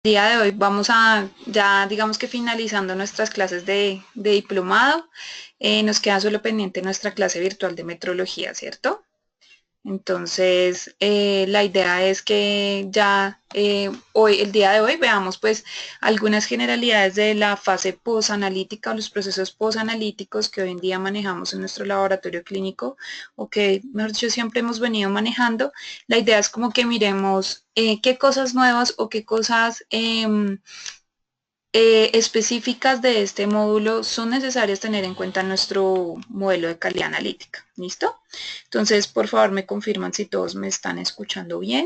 Día de hoy vamos a, ya digamos que finalizando nuestras clases de diplomado, nos queda solo pendiente nuestra clase virtual de metrología, ¿cierto? Entonces, la idea es que ya hoy, el día de hoy, veamos pues algunas generalidades de la fase posanalítica o los procesos posanalíticos que hoy en día manejamos en nuestro laboratorio clínico o que, mejor dicho, siempre hemos venido manejando. La idea es como que miremos qué cosas nuevas o qué cosas específicas de este módulo son necesarias tener en cuenta en nuestro modelo de calidad analítica. ¿Listo? Entonces, por favor, me confirman si todos me están escuchando bien.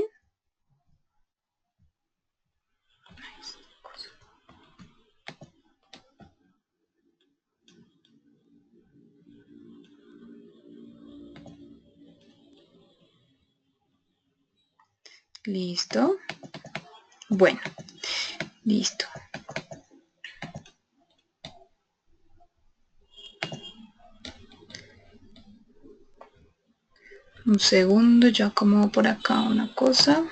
Listo. Bueno, listo. Un segundo, yo acomodo por acá una cosa.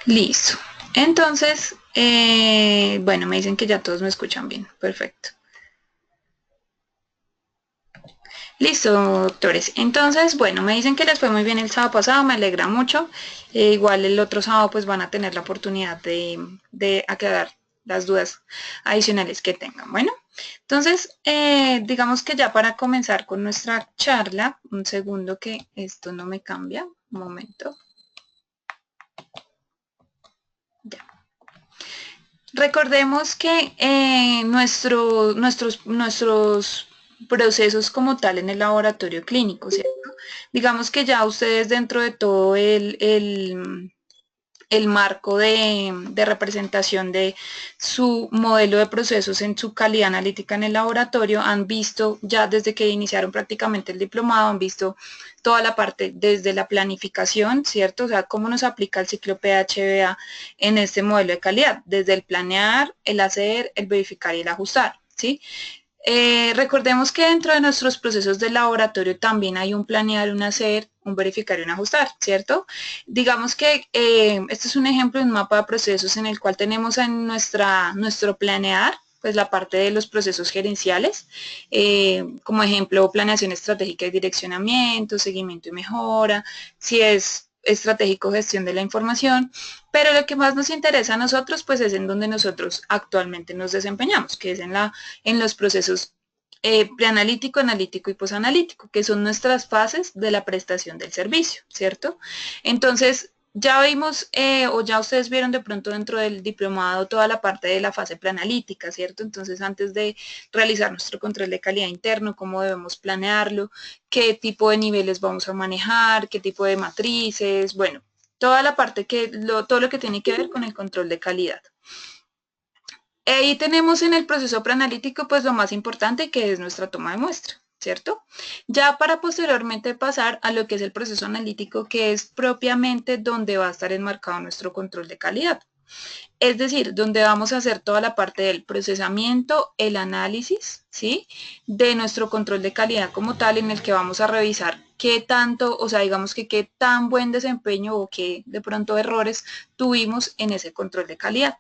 Listo. Entonces, bueno, me dicen que ya todos me escuchan bien. Perfecto. Listo, doctores. Entonces, bueno, me dicen que les fue muy bien el sábado pasado, me alegra mucho. Igual el otro sábado pues van a tener la oportunidad de aclarar las dudas adicionales que tengan. Bueno, entonces, digamos que ya para comenzar con nuestra charla, un segundo que esto no me cambia, un momento. Ya. Recordemos que nuestros procesos como tal en el laboratorio clínico, ¿cierto? Digamos que ya ustedes dentro de todo el marco de representación de su modelo de procesos en su calidad analítica en el laboratorio han visto ya desde que iniciaron prácticamente el diplomado, han visto toda la parte desde la planificación, ¿cierto? O sea, cómo nos aplica el ciclo PHBA en este modelo de calidad, desde el planear, el hacer, el verificar y el ajustar, ¿sí? Recordemos que dentro de nuestros procesos de laboratorio también hay un planear, un hacer, un verificar y un ajustar, ¿cierto? Digamos que este es un ejemplo de un mapa de procesos en el cual tenemos en nuestro planear, pues la parte de los procesos gerenciales, como ejemplo, planeación estratégica y direccionamiento, seguimiento y mejora, si es estratégico gestión de la información, pero lo que más nos interesa a nosotros, pues es en donde nosotros actualmente nos desempeñamos, que es en los procesos preanalítico, analítico y posanalítico, que son nuestras fases de la prestación del servicio, ¿cierto? Entonces, ya vimos o ya ustedes vieron de pronto dentro del diplomado toda la parte de la fase preanalítica, ¿cierto? Entonces, antes de realizar nuestro control de calidad interno, cómo debemos planearlo, qué tipo de niveles vamos a manejar, qué tipo de matrices, bueno, toda la parte todo lo que tiene que ver con el control de calidad. Ahí tenemos en el proceso preanalítico pues lo más importante que es nuestra toma de muestra, ¿cierto? Ya para posteriormente pasar a lo que es el proceso analítico que es propiamente donde va a estar enmarcado nuestro control de calidad. Es decir, donde vamos a hacer toda la parte del procesamiento, el análisis, ¿sí? De nuestro control de calidad como tal en el que vamos a revisar qué tanto, o sea, digamos que qué tan buen desempeño o qué de pronto errores tuvimos en ese control de calidad.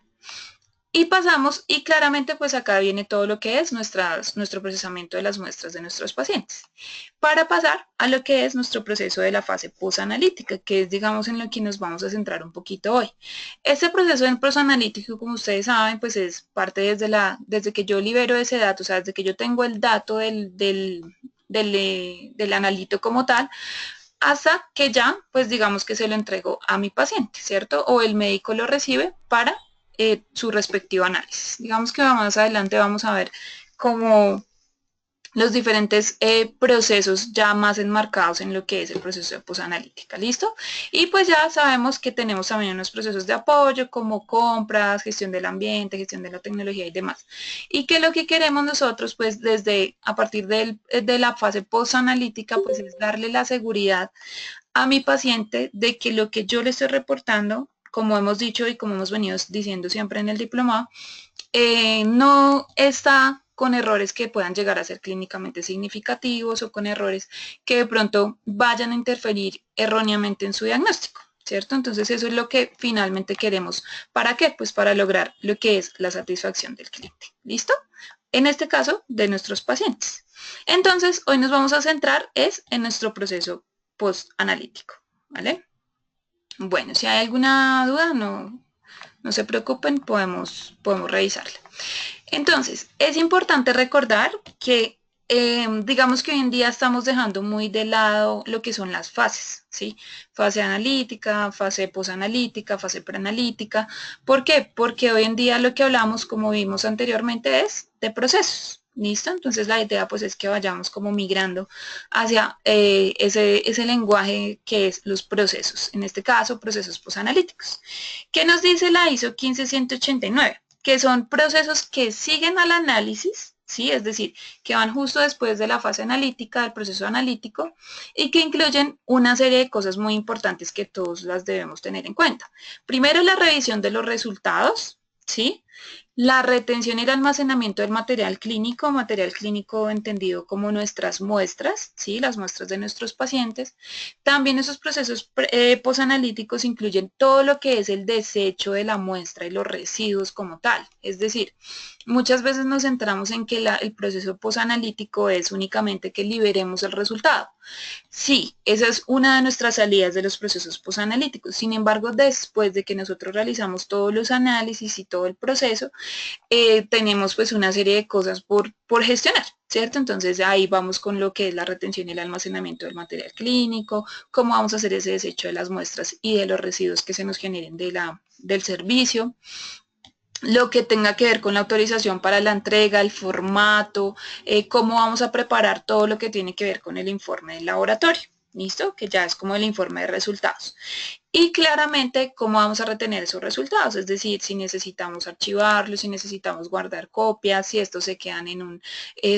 Y pasamos, y claramente pues acá viene todo lo que es nuestro procesamiento de las muestras de nuestros pacientes. Para pasar a lo que es nuestro proceso de la fase posanalítica, que es digamos en lo que nos vamos a centrar un poquito hoy. Este proceso en posanalítico, como ustedes saben, pues es parte desde que yo libero ese dato, o sea, desde que yo tengo el dato del analito como tal, hasta que ya, pues digamos que se lo entrego a mi paciente, ¿cierto? O el médico lo recibe para su respectivo análisis. Digamos que más adelante vamos a ver cómo los diferentes procesos ya más enmarcados en lo que es el proceso de posanalítica, ¿listo? Y pues ya sabemos que tenemos también unos procesos de apoyo como compras, gestión del ambiente, gestión de la tecnología y demás. Y que lo que queremos nosotros pues desde a partir de la fase posanalítica pues es darle la seguridad a mi paciente de que lo que yo le estoy reportando, como hemos dicho y como hemos venido diciendo siempre en el diplomado, no está con errores que puedan llegar a ser clínicamente significativos o con errores que de pronto vayan a interferir erróneamente en su diagnóstico, ¿cierto? Entonces eso es lo que finalmente queremos. ¿Para qué? Pues para lograr lo que es la satisfacción del cliente. ¿Listo? En este caso, de nuestros pacientes. Entonces, hoy nos vamos a centrar en nuestro proceso post-analítico, ¿vale? Bueno, si hay alguna duda, no se preocupen, podemos revisarla. Entonces, es importante recordar que digamos que hoy en día estamos dejando muy de lado lo que son las fases, ¿sí? Fase analítica, fase posanalítica, fase preanalítica. ¿Por qué? Porque hoy en día lo que hablamos, como vimos anteriormente, es de procesos. ¿Listo? Entonces la idea pues es que vayamos como migrando hacia ese lenguaje que es los procesos, en este caso procesos posanalíticos. ¿Qué nos dice la ISO 15189? Que son procesos que siguen al análisis, ¿sí? Es decir, que van justo después de la fase analítica, del proceso analítico, y que incluyen una serie de cosas muy importantes que todos las debemos tener en cuenta. Primero, la revisión de los resultados, ¿sí? La retención y el almacenamiento del material clínico entendido como nuestras muestras, ¿sí? Las muestras de nuestros pacientes. También esos procesos posanalíticos incluyen todo lo que es el desecho de la muestra y los residuos como tal. Es decir, muchas veces nos centramos en que el proceso posanalítico es únicamente que liberemos el resultado. Sí, esa es una de nuestras salidas de los procesos posanalíticos. Sin embargo, después de que nosotros realizamos todos los análisis y todo el proceso, tenemos pues una serie de cosas por gestionar, ¿cierto? Entonces ahí vamos con lo que es la retención y el almacenamiento del material clínico, cómo vamos a hacer ese desecho de las muestras y de los residuos que se nos generen del servicio, lo que tenga que ver con la autorización para la entrega, el formato, cómo vamos a preparar todo lo que tiene que ver con el informe del laboratorio, ¿listo? Que ya es como el informe de resultados. Y claramente cómo vamos a retener esos resultados, es decir, si necesitamos archivarlos, si necesitamos guardar copias, si estos se quedan en un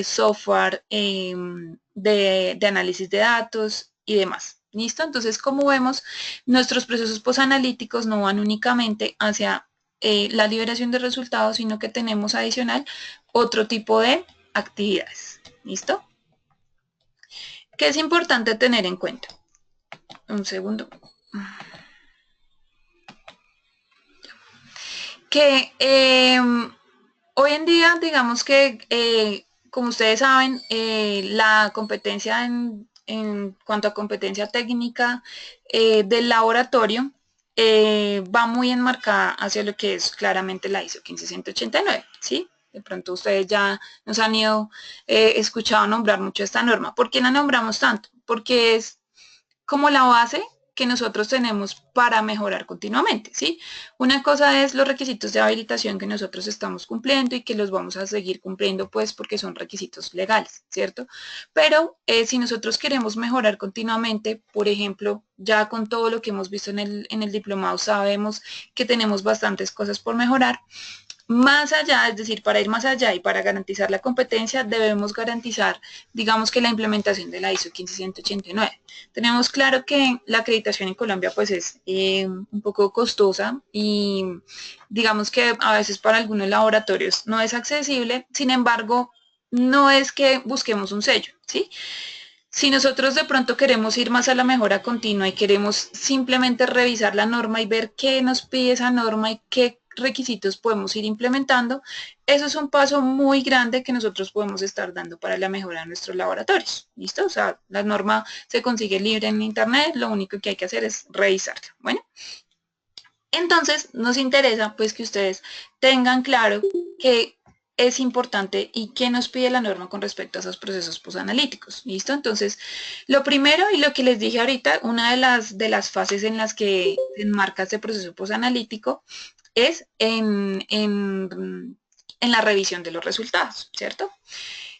software de análisis de datos y demás. ¿Listo? Entonces, como vemos, nuestros procesos posanalíticos no van únicamente hacia la liberación de resultados, sino que tenemos adicional otro tipo de actividades. ¿Listo? ¿Qué es importante tener en cuenta? Un segundo. Que hoy en día, digamos que, como ustedes saben, la competencia en cuanto a competencia técnica del laboratorio va muy enmarcada hacia lo que es claramente la ISO 15189, ¿sí? De pronto ustedes ya nos han ido escuchado nombrar mucho esta norma. ¿Por qué la nombramos tanto? Porque es como la base que nosotros tenemos para mejorar continuamente, ¿sí? Una cosa es los requisitos de habilitación que nosotros estamos cumpliendo y que los vamos a seguir cumpliendo, pues, porque son requisitos legales, ¿cierto? Pero si nosotros queremos mejorar continuamente, por ejemplo, ya con todo lo que hemos visto en el diplomado, sabemos que tenemos bastantes cosas por mejorar. Más allá, es decir, para ir más allá y para garantizar la competencia, debemos garantizar, digamos que la implementación de la ISO 15189. Tenemos claro que la acreditación en Colombia pues es un poco costosa y digamos que a veces para algunos laboratorios no es accesible, sin embargo, no es que busquemos un sello, ¿sí? Si nosotros de pronto queremos ir más a la mejora continua y queremos simplemente revisar la norma y ver qué nos pide esa norma y qué requisitos podemos ir implementando, eso es un paso muy grande que nosotros podemos estar dando para la mejora de nuestros laboratorios. ¿Listo? O sea, la norma se consigue libre en internet, lo único que hay que hacer es revisarla. Bueno, entonces nos interesa pues que ustedes tengan claro que es importante y qué nos pide la norma con respecto a esos procesos posanalíticos. ¿Listo? Entonces, lo primero y lo que les dije ahorita, una de las fases en las que se enmarca este proceso posanalítico es en la revisión de los resultados, ¿cierto?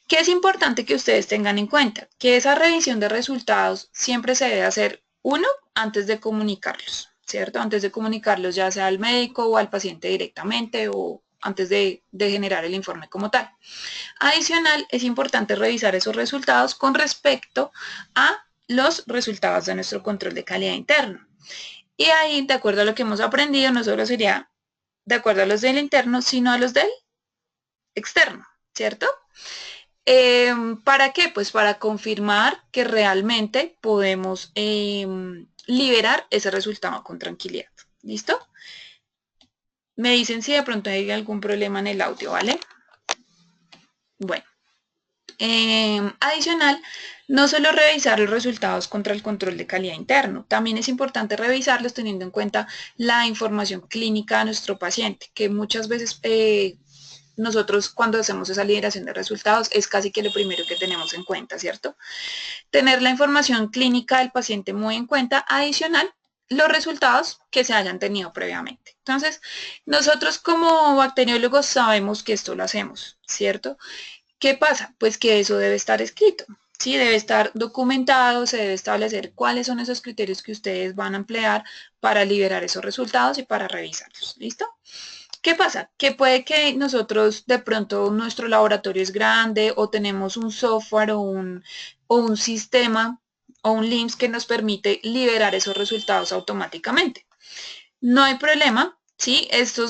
¿Qué es importante que ustedes tengan en cuenta? Que esa revisión de resultados siempre se debe hacer, uno, antes de comunicarlos, ¿cierto? Antes de comunicarlos ya sea al médico o al paciente directamente o antes de generar el informe como tal. Adicional, es importante revisar esos resultados con respecto a los resultados de nuestro control de calidad interno. Y ahí, de acuerdo a lo que hemos aprendido, no solo sería de acuerdo a los del interno, sino a los del externo, ¿cierto? ¿Para qué? Pues para confirmar que realmente podemos liberar ese resultado con tranquilidad. ¿Listo? Me dicen si de pronto hay algún problema en el audio, ¿vale? Bueno. Adicional, no solo revisar los resultados contra el control de calidad interno, también es importante revisarlos teniendo en cuenta la información clínica de nuestro paciente, que muchas veces nosotros cuando hacemos esa liberación de resultados es casi que lo primero que tenemos en cuenta, ¿cierto? Tener la información clínica del paciente muy en cuenta, adicional, los resultados que se hayan tenido previamente. Entonces, nosotros como bacteriólogos sabemos que esto lo hacemos, ¿cierto? ¿Qué pasa? Pues que eso debe estar escrito, ¿sí? Debe estar documentado, se debe establecer cuáles son esos criterios que ustedes van a emplear para liberar esos resultados y para revisarlos, ¿listo? ¿Qué pasa? Que puede que nosotros de pronto nuestro laboratorio es grande o tenemos un software o un sistema o un LIMS que nos permite liberar esos resultados automáticamente. No hay problema, ¿sí?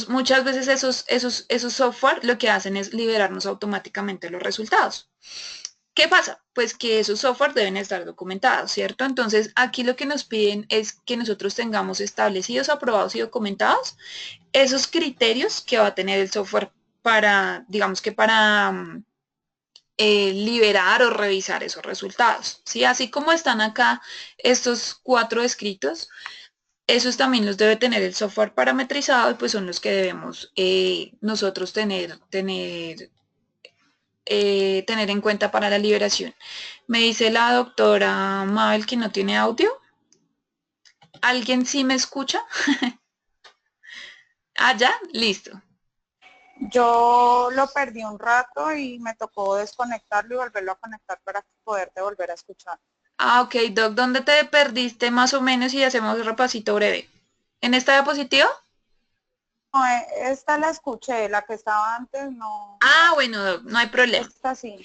Muchas veces esos software lo que hacen es liberarnos automáticamente los resultados. ¿Qué pasa? Pues que esos software deben estar documentados, ¿cierto? Entonces, aquí lo que nos piden es que nosotros tengamos establecidos, aprobados y documentados esos criterios que va a tener el software para, digamos que para liberar o revisar esos resultados, ¿sí? Así como están acá estos 4 escritos, esos también los debe tener el software parametrizado y pues son los que debemos nosotros tener en cuenta para la liberación. Me dice la doctora Mabel que no tiene audio. ¿Alguien sí me escucha? Ah, ya, listo. Yo lo perdí un rato y me tocó desconectarlo y volverlo a conectar para poderte volver a escuchar. Ah, ok, Doc, ¿dónde te perdiste más o menos y hacemos un repasito breve? ¿En esta diapositiva? No, esta la escuché, la que estaba antes no. Ah, bueno, Doc, no hay problema. Esta sí.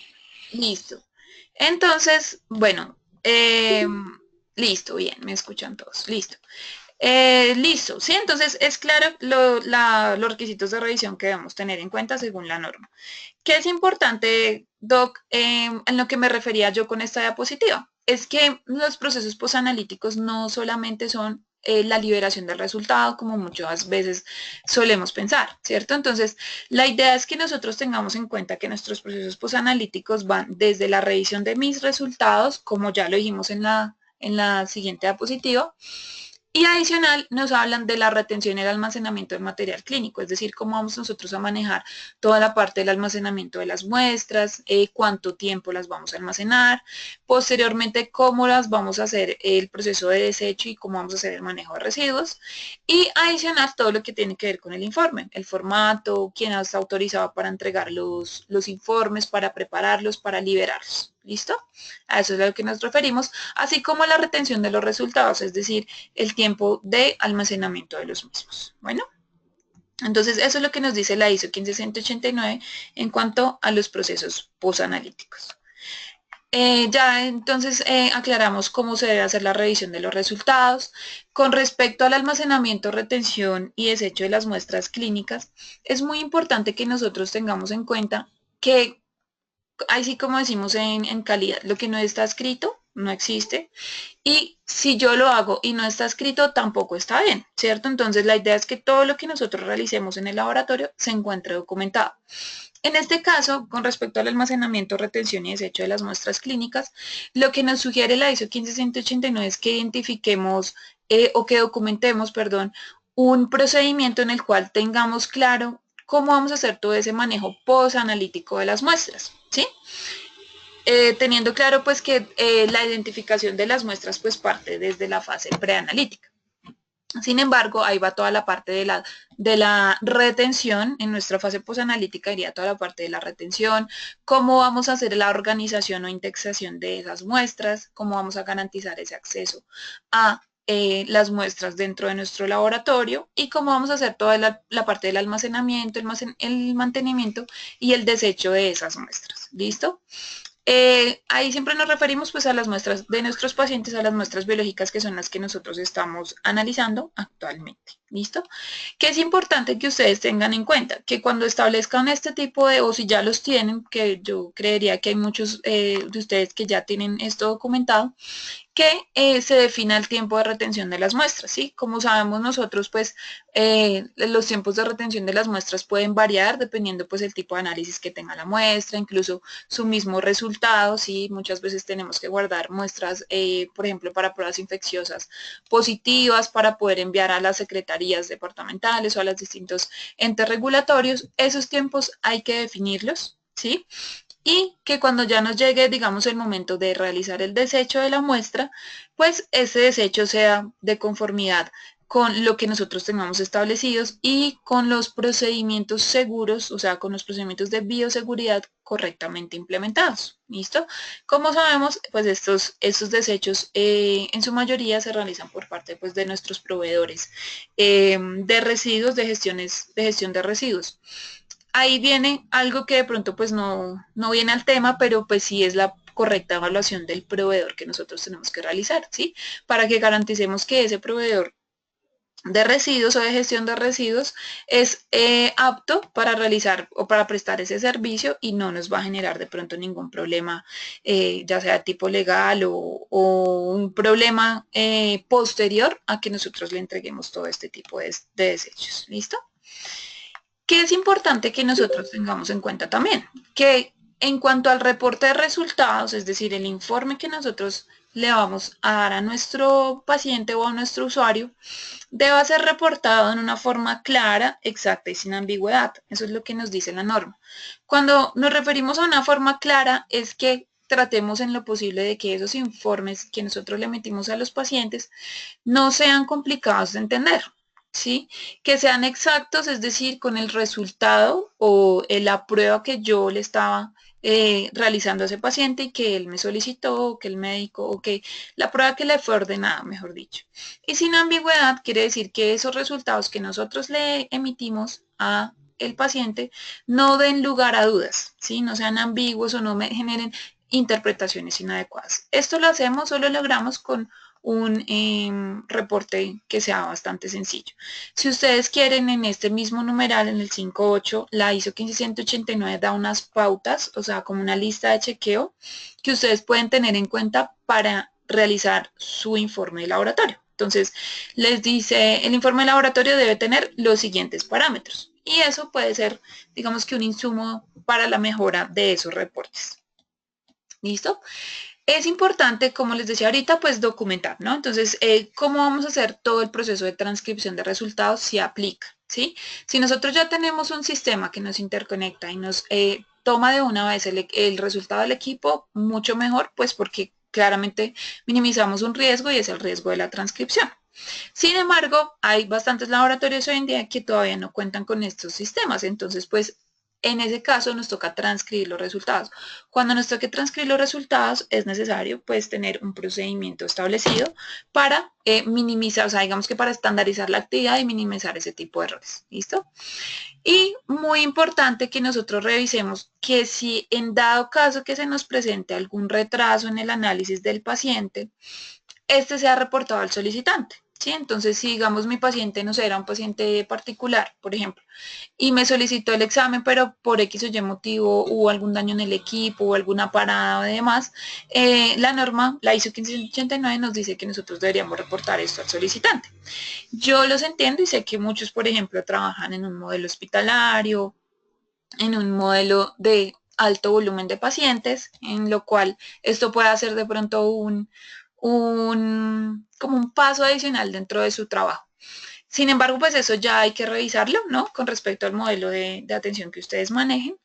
Listo. Entonces, bueno, listo, bien, me escuchan todos, listo. Listo, sí, entonces es claro los requisitos de revisión que debemos tener en cuenta según la norma. ¿Qué es importante, Doc, en lo que me refería yo con esta diapositiva? Es que los procesos posanalíticos no solamente son la liberación del resultado, como muchas veces solemos pensar, ¿cierto? Entonces, la idea es que nosotros tengamos en cuenta que nuestros procesos posanalíticos van desde la revisión de mis resultados, como ya lo dijimos en la siguiente diapositiva, y adicional nos hablan de la retención y el almacenamiento del material clínico, es decir, cómo vamos nosotros a manejar toda la parte del almacenamiento de las muestras, cuánto tiempo las vamos a almacenar, posteriormente cómo las vamos a hacer el proceso de desecho y cómo vamos a hacer el manejo de residuos y adicional todo lo que tiene que ver con el informe, el formato, quién está autorizado para entregar los informes, para prepararlos, para liberarlos. ¿Listo? A eso es a lo que nos referimos, así como la retención de los resultados, es decir, el tiempo de almacenamiento de los mismos. Bueno, entonces eso es lo que nos dice la ISO 15189 en cuanto a los procesos posanalíticos. Ya entonces aclaramos cómo se debe hacer la revisión de los resultados. Con respecto al almacenamiento, retención y desecho de las muestras clínicas, es muy importante que nosotros tengamos en cuenta que así como decimos en calidad, lo que no está escrito no existe. Y si yo lo hago y no está escrito, tampoco está bien, ¿cierto? Entonces la idea es que todo lo que nosotros realicemos en el laboratorio se encuentre documentado. En este caso, con respecto al almacenamiento, retención y desecho de las muestras clínicas, lo que nos sugiere la ISO 15189 es que identifiquemos o que documentemos, perdón, un procedimiento en el cual tengamos claro cómo vamos a hacer todo ese manejo post-analítico de las muestras, ¿sí? Teniendo claro pues que la identificación de las muestras pues parte desde la fase preanalítica. Sin embargo, ahí va toda la parte de la retención, en nuestra fase posanalítica iría toda la parte de la retención, cómo vamos a hacer la organización o indexación de esas muestras, cómo vamos a garantizar ese acceso a las muestras dentro de nuestro laboratorio y cómo vamos a hacer toda la parte del almacenamiento, el mantenimiento y el desecho de esas muestras. ¿Listo? Ahí siempre nos referimos pues a las muestras de nuestros pacientes, a las muestras biológicas que son las que nosotros estamos analizando actualmente. ¿Listo? Que es importante que ustedes tengan en cuenta que cuando establezcan este tipo de, o si ya los tienen, que yo creería que hay muchos de ustedes que ya tienen esto documentado, que se defina el tiempo de retención de las muestras, ¿sí? Como sabemos nosotros, pues, los tiempos de retención de las muestras pueden variar dependiendo, pues, el tipo de análisis que tenga la muestra, incluso su mismo resultado, ¿sí? Muchas veces tenemos que guardar muestras, por ejemplo, para pruebas infecciosas positivas, para poder enviar a las secretarías departamentales o a los distintos entes regulatorios. Esos tiempos hay que definirlos, ¿sí? Y que cuando ya nos llegue, digamos, el momento de realizar el desecho de la muestra, pues ese desecho sea de conformidad con lo que nosotros tengamos establecidos y con los procedimientos seguros, o sea, con los procedimientos de bioseguridad correctamente implementados. ¿Listo? Como sabemos, pues estos desechos en su mayoría se realizan por parte pues, de nuestros proveedores de residuos, de gestión de residuos. Ahí viene algo que de pronto pues no viene al tema, pero pues sí es la correcta evaluación del proveedor que nosotros tenemos que realizar, ¿sí? Para que garanticemos que ese proveedor de residuos o de gestión de residuos es apto para realizar o para prestar ese servicio y no nos va a generar de pronto ningún problema, ya sea de tipo legal o un problema posterior a que nosotros le entreguemos todo este tipo de desechos. ¿Listo? Que es importante que nosotros tengamos en cuenta también, que en cuanto al reporte de resultados, es decir, el informe que nosotros le vamos a dar a nuestro paciente o a nuestro usuario, debe ser reportado en una forma clara, exacta y sin ambigüedad. Eso es lo que nos dice la norma. Cuando nos referimos a una forma clara, es que tratemos en lo posible de que esos informes que nosotros le emitimos a los pacientes no sean complicados de entender, ¿sí? Que sean exactos, es decir, con el resultado o la prueba que yo le estaba realizando a ese paciente y que él me solicitó, o que el médico, o que la prueba que le fue ordenada, mejor dicho. Y sin ambigüedad quiere decir que esos resultados que nosotros le emitimos a el paciente no den lugar a dudas, ¿sí? No sean ambiguos o no me generen interpretaciones inadecuadas. Esto lo hacemos o lo logramos con un reporte que sea bastante sencillo. Si ustedes quieren en este mismo numeral, en el 5.8, la ISO 15189 da unas pautas, o sea, como una lista de chequeo que ustedes pueden tener en cuenta para realizar su informe de laboratorio. Entonces, les dice, el informe de laboratorio debe tener los siguientes parámetros. Y eso puede ser, digamos que un insumo para la mejora de esos reportes. ¿Listo? Es importante, como les decía ahorita, pues documentar, ¿no? Entonces, ¿cómo vamos a hacer todo el proceso de transcripción de resultados si aplica, ¿sí? Si nosotros ya tenemos un sistema que nos interconecta y nos toma de una vez el resultado del equipo, mucho mejor, pues porque claramente minimizamos un riesgo y es el riesgo de la transcripción. Sin embargo, hay bastantes laboratorios hoy en día que todavía no cuentan con estos sistemas, entonces pues en ese caso nos toca transcribir los resultados. Cuando nos toque transcribir los resultados es necesario pues tener un procedimiento establecido para minimizar, o sea, digamos que para estandarizar la actividad y minimizar ese tipo de errores. ¿Listo? Y muy importante que nosotros revisemos que si en dado caso que se nos presente algún retraso en el análisis del paciente, este sea reportado al solicitante. ¿Sí? Entonces, si digamos mi paciente, no sé, era un paciente particular, por ejemplo, y me solicitó el examen, pero por X o Y motivo hubo algún daño en el equipo o alguna parada o demás, la norma, la ISO 1589 nos dice que nosotros deberíamos reportar esto al solicitante. Yo los entiendo y sé que muchos, por ejemplo, trabajan en un modelo hospitalario, en un modelo de alto volumen de pacientes, en lo cual esto puede hacer de pronto como un paso adicional dentro de su trabajo. Sin embargo, pues eso ya hay que revisarlo, ¿no? Con respecto al modelo de atención que ustedes manejen.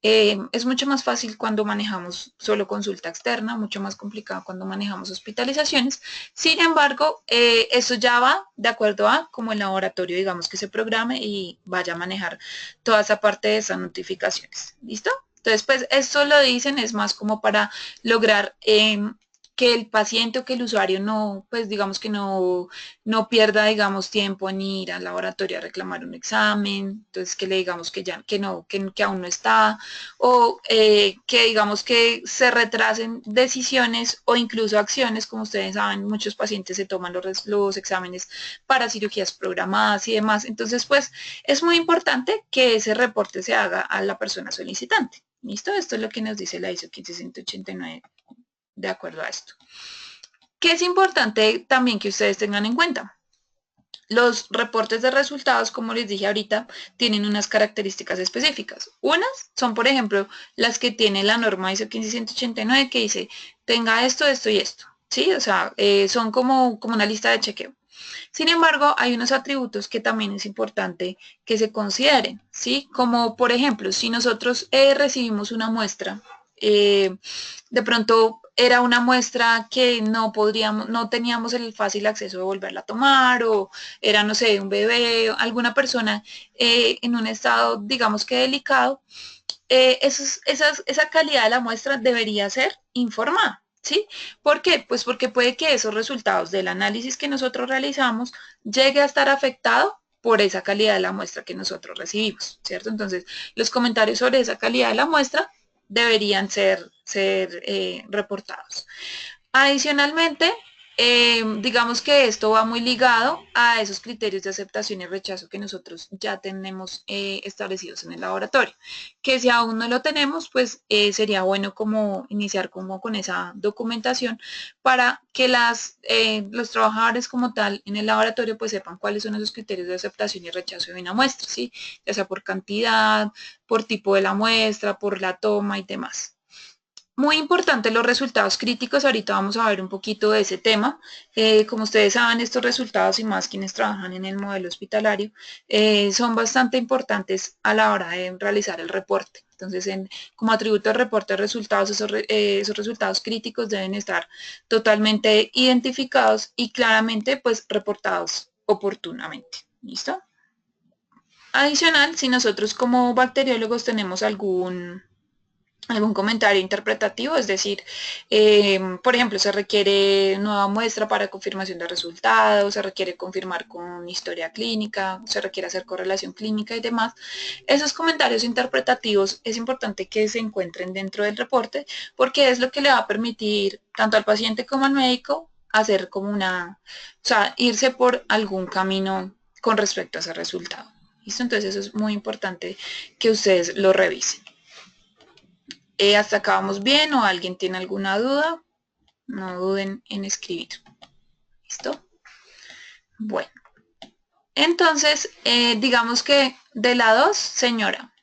Es mucho más fácil cuando manejamos solo consulta externa, mucho más complicado cuando manejamos hospitalizaciones. Sin embargo, eso ya va de acuerdo a como el laboratorio, digamos, que se programe y vaya a manejar toda esa parte de esas notificaciones. ¿Listo? Entonces, pues esto lo dicen, es más como para lograr que el paciente o que el usuario no, pues digamos que no pierda, digamos, tiempo en ir al laboratorio a reclamar un examen, entonces que le digamos que ya, que no, que aún no está, o que digamos que se retrasen decisiones o incluso acciones, como ustedes saben, muchos pacientes se toman los exámenes para cirugías programadas y demás, entonces pues es muy importante que ese reporte se haga a la persona solicitante. ¿Listo? Esto es lo que nos dice la ISO 15189 de acuerdo a esto. ¿Qué es importante también que ustedes tengan en cuenta? Los reportes de resultados, como les dije ahorita, tienen unas características específicas. Unas son, por ejemplo, las que tiene la norma ISO 15189 que dice, tenga esto, esto y esto. ¿Sí? O sea, son como una lista de chequeo. Sin embargo, hay unos atributos que también es importante que se consideren, ¿sí? Como, por ejemplo, si nosotros recibimos una muestra, de pronto era una muestra que no teníamos el fácil acceso de volverla a tomar, o era, no sé, un bebé, alguna persona en un estado, digamos que delicado, esa calidad de la muestra debería ser informada. ¿Sí? ¿Por qué? Pues porque puede que esos resultados del análisis que nosotros realizamos llegue a estar afectado por esa calidad de la muestra que nosotros recibimos, ¿cierto? Entonces, los comentarios sobre esa calidad de la muestra deberían ser reportados. Adicionalmente, digamos que esto va muy ligado a esos criterios de aceptación y rechazo que nosotros ya tenemos establecidos en el laboratorio, que si aún no lo tenemos, pues sería bueno como iniciar como con esa documentación para que los trabajadores como tal en el laboratorio pues sepan cuáles son esos criterios de aceptación y rechazo de una muestra, ¿sí? Ya sea por cantidad, por tipo de la muestra, por la toma y demás. Muy importante los resultados críticos, ahorita vamos a ver un poquito de ese tema. Como ustedes saben, estos resultados y más quienes trabajan en el modelo hospitalario son bastante importantes a la hora de realizar el reporte. Entonces, como atributo del reporte de resultados, esos resultados críticos deben estar totalmente identificados y claramente pues reportados oportunamente. ¿Listo? Adicional, si nosotros como bacteriólogos tenemos algún comentario interpretativo, es decir, por ejemplo, se requiere nueva muestra para confirmación de resultados, se requiere confirmar con historia clínica, se requiere hacer correlación clínica y demás. Esos comentarios interpretativos es importante que se encuentren dentro del reporte porque es lo que le va a permitir tanto al paciente como al médico hacer como o sea, irse por algún camino con respecto a ese resultado. ¿Listo? Entonces eso es muy importante que ustedes lo revisen. ¿Hasta acá vamos bien o alguien tiene alguna duda? No duden en escribir. ¿Listo? Bueno, entonces, digamos que de la 2, señora.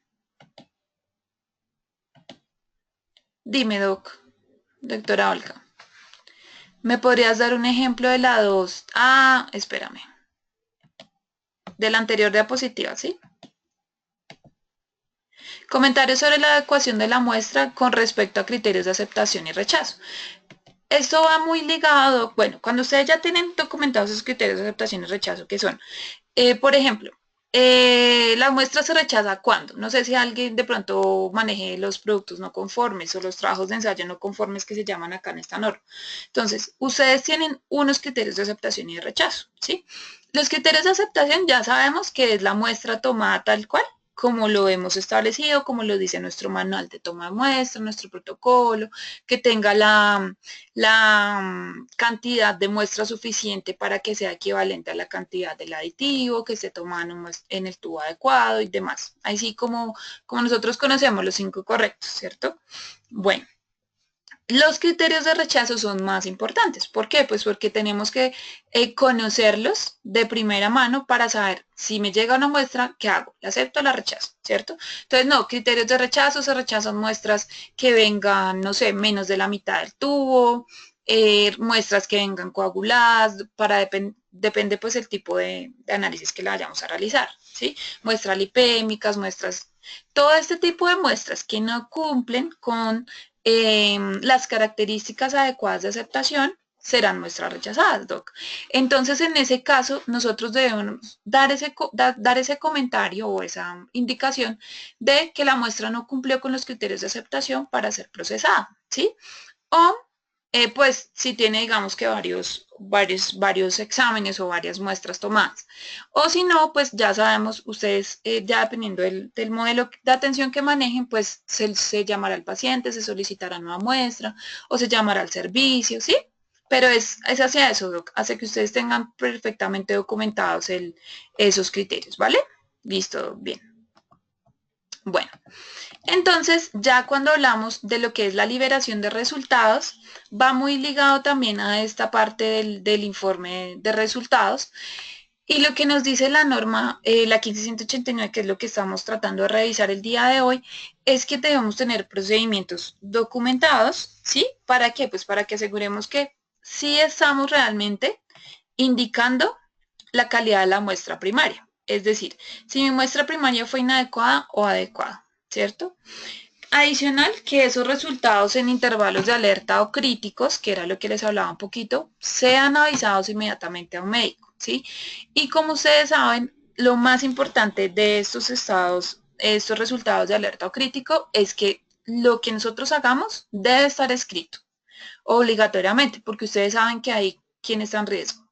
Dime, doctora Olga. ¿Me podrías dar un ejemplo de la 2? Ah, espérame. De la anterior diapositiva, ¿sí? Comentarios sobre la adecuación de la muestra con respecto a criterios de aceptación y rechazo. Esto va muy ligado, bueno, cuando ustedes ya tienen documentados esos criterios de aceptación y rechazo, que son, por ejemplo, la muestra se rechaza cuando, no sé si alguien de pronto maneje los productos no conformes o los trabajos de ensayo no conformes que se llaman acá en esta norma. Entonces, ustedes tienen unos criterios de aceptación y de rechazo, ¿sí? Los criterios de aceptación ya sabemos que es la muestra tomada tal cual, como lo hemos establecido, como lo dice nuestro manual de toma de muestra, nuestro protocolo, que tenga la cantidad de muestra suficiente para que sea equivalente a la cantidad del aditivo, que se toma en el tubo adecuado y demás. Así como nosotros conocemos los 5 correctos, ¿cierto? Bueno. Los criterios de rechazo son más importantes. ¿Por qué? Pues porque tenemos que conocerlos de primera mano para saber si me llega una muestra, ¿qué hago? ¿La acepto o la rechazo? ¿Cierto? Entonces, no, criterios de rechazo, se rechazan muestras que vengan, no sé, menos de la mitad del tubo, muestras que vengan coaguladas, depende pues el tipo de análisis que le vayamos a realizar, ¿sí? Muestras lipémicas, todo este tipo de muestras que no cumplen con las características adecuadas de aceptación serán muestras rechazadas, Doc. Entonces, en ese caso, nosotros debemos dar ese comentario o esa indicación de que la muestra no cumplió con los criterios de aceptación para ser procesada, ¿sí? O Pues si tiene, digamos que varios exámenes o varias muestras tomadas. O si no, pues ya sabemos, ustedes ya dependiendo del modelo de atención que manejen, pues se llamará al paciente, se solicitará nueva muestra o se llamará al servicio, ¿sí? Pero es hacia eso, Doc, hacia que ustedes tengan perfectamente documentados esos criterios, ¿vale? Listo, bien. Bueno. Entonces, ya cuando hablamos de lo que es la liberación de resultados, va muy ligado también a esta parte del informe de resultados. Y lo que nos dice la norma, la 15189, que es lo que estamos tratando de revisar el día de hoy, es que debemos tener procedimientos documentados, ¿sí? ¿Para qué? Pues para que aseguremos que sí estamos realmente indicando la calidad de la muestra primaria. Es decir, si mi muestra primaria fue inadecuada o adecuada, ¿cierto? Adicional, que esos resultados en intervalos de alerta o críticos, que era lo que les hablaba un poquito, sean avisados inmediatamente a un médico, ¿sí? Y como ustedes saben, lo más importante de estos resultados de alerta o crítico, es que lo que nosotros hagamos debe estar escrito obligatoriamente, porque ustedes saben que hay quien está en riesgo,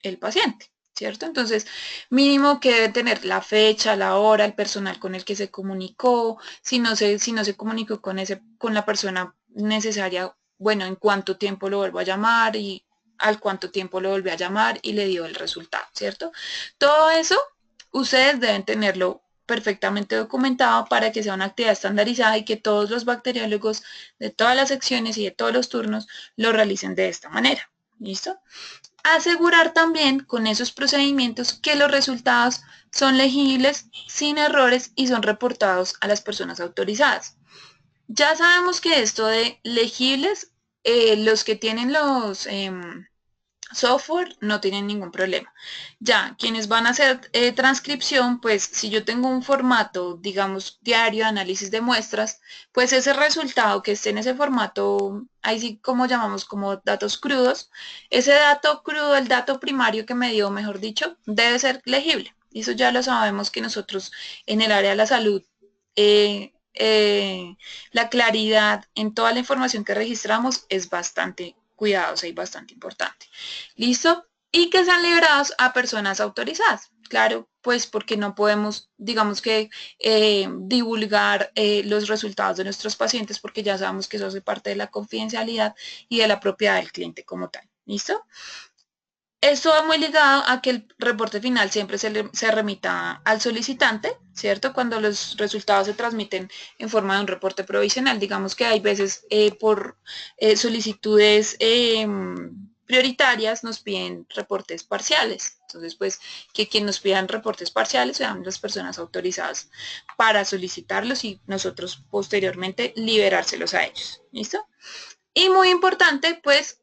el paciente, ¿cierto? Entonces, mínimo que debe tener la fecha, la hora, el personal con el que se comunicó, si no se comunicó con la persona necesaria, bueno, en cuánto tiempo lo vuelvo a llamar y al cuánto tiempo lo volví a llamar y le dio el resultado, ¿cierto? Todo eso, ustedes deben tenerlo perfectamente documentado para que sea una actividad estandarizada y que todos los bacteriólogos de todas las secciones y de todos los turnos lo realicen de esta manera. ¿Listo? Asegurar también con esos procedimientos que los resultados son legibles, sin errores y son reportados a las personas autorizadas. Ya sabemos que esto de legibles, los que tienen los software no tienen ningún problema. Ya, quienes van a hacer transcripción, pues si yo tengo un formato, digamos, diario de análisis de muestras, pues ese resultado que esté en ese formato, ahí sí como llamamos como datos crudos, ese dato crudo, el dato primario que me dio, mejor dicho, debe ser legible. Y eso ya lo sabemos que nosotros en el área de la salud, la claridad en toda la información que registramos es bastante cuidadosa y bastante importante. ¿Listo? Y que sean liberados a personas autorizadas. Claro, pues porque no podemos, digamos que, divulgar los resultados de nuestros pacientes porque ya sabemos que eso hace parte de la confidencialidad y de la propiedad del cliente como tal. ¿Listo? Esto va muy ligado a que el reporte final siempre se remita al solicitante, ¿cierto? Cuando los resultados se transmiten en forma de un reporte provisional. Digamos que hay veces por solicitudes prioritarias nos piden reportes parciales. Entonces, pues, que quien nos pidan reportes parciales sean las personas autorizadas para solicitarlos y nosotros posteriormente liberárselos a ellos. ¿Listo? Y muy importante, pues,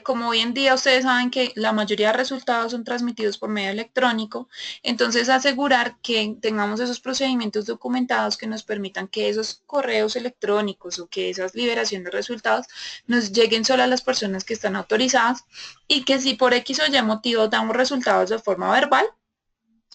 como hoy en día ustedes saben que la mayoría de resultados son transmitidos por medio electrónico, entonces asegurar que tengamos esos procedimientos documentados que nos permitan que esos correos electrónicos o que esas liberación de resultados nos lleguen solo a las personas que están autorizadas y que si por X o Y motivo damos resultados de forma verbal,